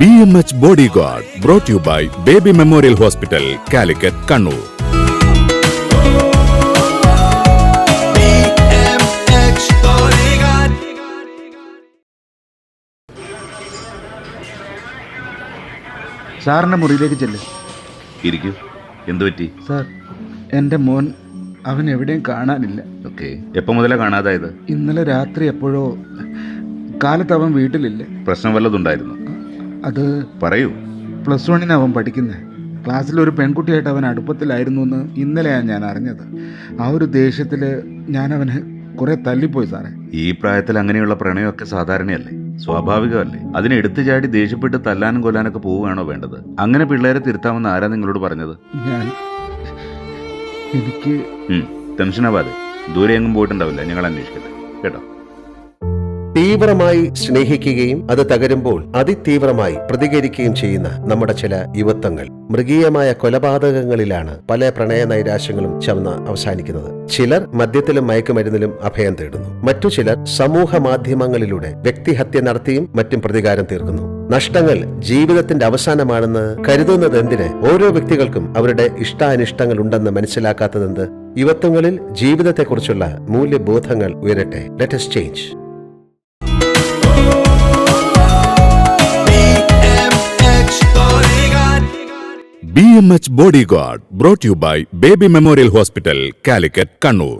BMH Bodyguard, brought to you by Baby Memorial Hospital, Calicut, Kannur. BMH Bodyguard. സാറിൻ്റെ മുറിയിലേക്ക് ചെല്ല്. ഇരിക്കൂ. എന്തു പറ്റി? സാർ, എൻ്റെ മോൻ അവൻ എവിടെയും കാണാനില്ല. ഓക്കെ. എപ്പോൾ മുതലാണ് കാണാതായത്? ഇന്നലെ രാത്രി എപ്പോഴോ. കാലത്ത് അവൻ വീട്ടിലില്ല. പ്രശ്നം വല്ലതുണ്ടായിരുന്നു? അത് പറയൂ. +1 അവൻ പഠിക്കുന്നത്. ക്ലാസ്സിലൊരു പെൺകുട്ടിയായിട്ട് അവൻ അടുപ്പത്തിലായിരുന്നു എന്ന് ഇന്നലെയാണ് ഞാൻ അറിഞ്ഞത്. ആ ഒരു ദേഷ്യത്തിൽ ഞാൻ അവനെ കുറെ തല്ലിപ്പോയി സാറേ. ഈ പ്രായത്തിൽ അങ്ങനെയുള്ള പ്രണയമൊക്കെ സാധാരണയല്ലേ, സ്വാഭാവികമല്ലേ? അതിനെ എടുത്തു ചാടി ദേഷ്യപ്പെട്ട് തല്ലാനും കൊല്ലാനൊക്കെ പോവുകയാണോ വേണ്ടത്? അങ്ങനെ പിള്ളേരെ തിരുത്താമെന്ന് ആരാ നിങ്ങളോട് പറഞ്ഞത്? എനിക്ക് ടെൻഷനാവാതെ. ദൂരെ എങ്ങും പോയിട്ടുണ്ടാവില്ല, ഞങ്ങൾ അന്വേഷിക്കട്ടെ കേട്ടോ. തീവ്രമായി സ്നേഹിക്കുകയും അത് തകരുമ്പോൾ അതിതീവ്രമായി പ്രതികരിക്കുകയും ചെയ്യുന്ന നമ്മുടെ ചില യുവത്വങ്ങൾ മൃഗീയമായ കൊലപാതകങ്ങളിലാണ് പല പ്രണയ നൈരാശ്യങ്ങളും ചവന്ന് അവസാനിക്കുന്നത്. ചിലർ മദ്യത്തിലും മയക്കുമരുന്നിലും അഭയം തേടുന്നു. മറ്റു ചിലർ സമൂഹ മാധ്യമങ്ങളിലൂടെ വ്യക്തിഹത്യ നടത്തിയും മറ്റും പ്രതികാരം തീർക്കുന്നു. നഷ്ടങ്ങൾ ജീവിതത്തിന്റെ അവസാനമാണെന്ന് കരുതുന്നത് എന്തിന്? ഓരോ വ്യക്തികൾക്കും അവരുടെ ഇഷ്ടാനിഷ്ടങ്ങൾ ഉണ്ടെന്ന് മനസ്സിലാക്കാത്തതെന്ത്? യുവത്വങ്ങളിൽ ജീവിതത്തെക്കുറിച്ചുള്ള മൂല്യബോധങ്ങൾ ഉയരട്ടെ. Let us change. BMH Bodyguard, brought to you by Baby Memorial Hospital, Calicut, Kannur.